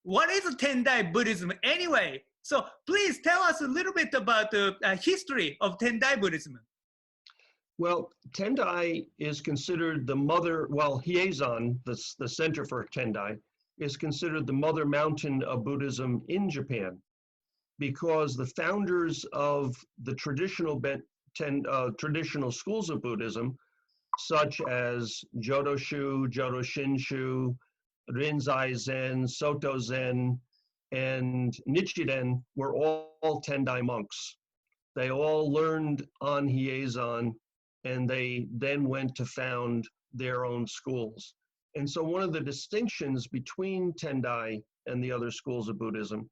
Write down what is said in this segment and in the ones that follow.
what is Tendai Buddhism anyway? So please tell us a little bit about the history of Tendai Buddhism. Well, Tendai is considered the mother, well, Hiezan, the center for Tendai, is considered the mother mountain of Buddhism in Japan, because the founders of the traditional schools of Buddhism, such as Jodoshu, Jodoshinshu, Rinzai Zen, Soto Zen, and Nichiren, were all Tendai monks. They all learned on Hiezan, and they then went to found their own schools. And so one of the distinctions between Tendai and the other schools of Buddhism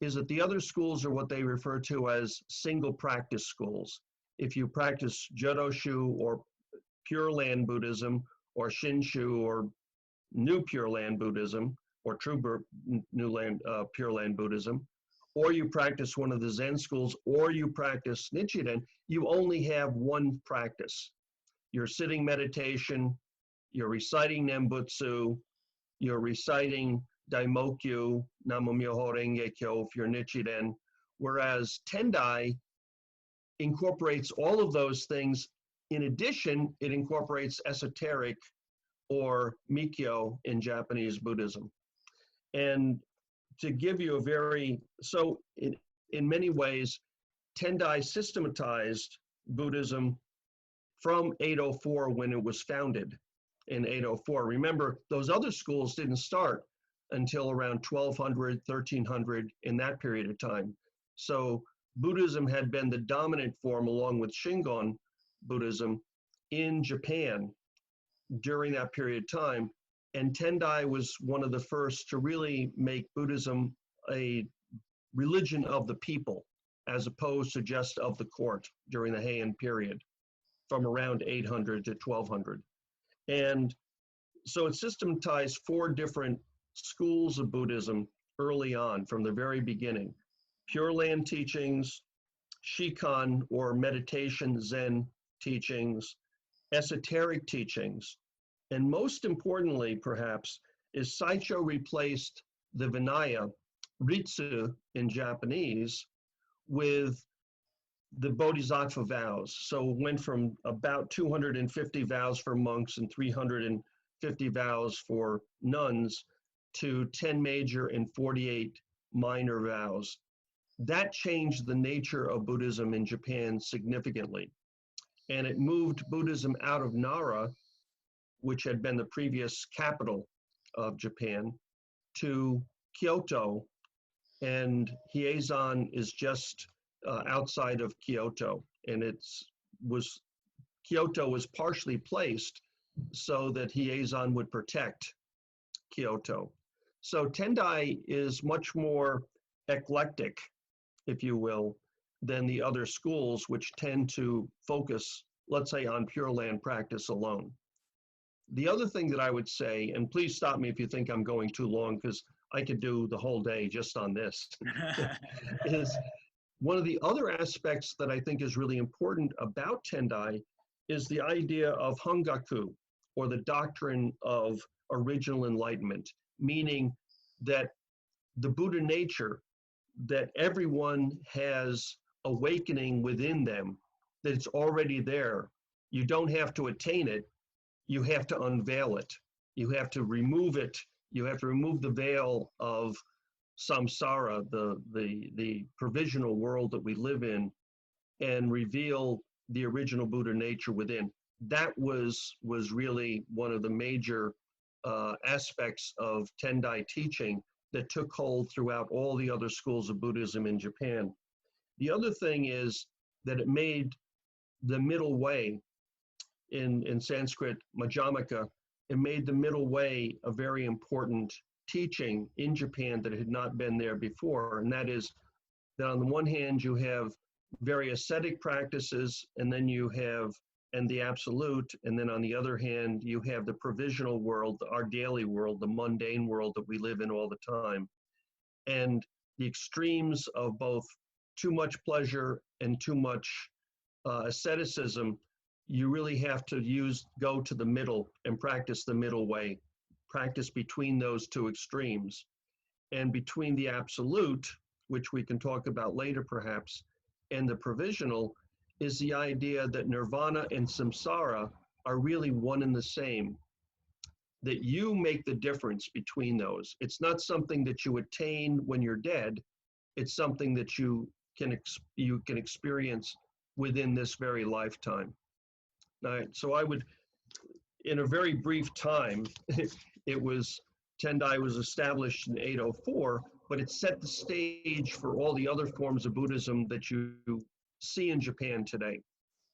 is that the other schools are what they refer to as single practice schools. If you practice Jodoshu or Pure Land Buddhism, or Shinshu or New Pure Land Buddhism, or True Pure Land Buddhism, or you practice one of the Zen schools, or you practice Nichiren, you only have one practice. You're sitting meditation, you're reciting Nembutsu, you're reciting Daimokyu, Namu-myoho Renge Kyo if you're Nichiren, whereas Tendai incorporates all of those things. In addition, it incorporates esoteric or Mikyo in Japanese Buddhism. And to give you a very, so in many ways, Tendai systematized Buddhism from 804 when it was founded in 804. Remember, those other schools didn't start until around 1200, 1300, in that period of time. So Buddhism had been the dominant form along with Shingon Buddhism in Japan during that period of time. And Tendai was one of the first to really make Buddhism a religion of the people, as opposed to just of the court during the Heian period, from around 800 to 1200. And so it systematized 4 different schools of Buddhism early on, from the very beginning. Pure Land teachings, Shikan or meditation Zen teachings, esoteric teachings, and most importantly, perhaps, is Saicho replaced the Vinaya, Ritsu in Japanese, with the Bodhisattva vows. So it went from about 250 vows for monks and 350 vows for nuns to 10 major and 48 minor vows. That changed the nature of Buddhism in Japan significantly. And it moved Buddhism out of Nara, which had been the previous capital of Japan, to Kyoto. And Hiezan is just outside of Kyoto. And Kyoto was partially placed so that Hiezan would protect Kyoto. So Tendai is much more eclectic, if you will, than the other schools, which tend to focus, let's say, on Pure Land practice alone. The other thing that I would say, and please stop me if you think I'm going too long, because I could do the whole day just on this, is one of the other aspects that I think is really important about Tendai is the idea of Hongaku, or the doctrine of original enlightenment, meaning that the Buddha nature, that everyone has awakening within them, that it's already there. You don't have to attain it, you have to unveil it. You have to remove it. You have to remove the veil of samsara, the provisional world that we live in, and reveal the original Buddha nature within. That was really one of the major aspects of Tendai teaching that took hold throughout all the other schools of Buddhism in Japan. The other thing is that it made the middle way, in Sanskrit, Madhyamaka, it made the middle way a very important teaching in Japan that had not been there before. And that is that on the one hand, you have very ascetic practices, and then you have, and the absolute, and then on the other hand, you have the provisional world, our daily world, the mundane world that we live in all the time. And the extremes of both too much pleasure and too much asceticism, you really have to go to the middle and practice the middle way, practice between those two extremes. And between the absolute, which we can talk about later perhaps, and the provisional is the idea that nirvana and samsara are really one and the same, that you make the difference between those. It's not something that you attain when you're dead. It's something that you can experience within this very lifetime. All right, so I would, in a very brief time, Tendai was established in 804, but it set the stage for all the other forms of Buddhism that you see in Japan today.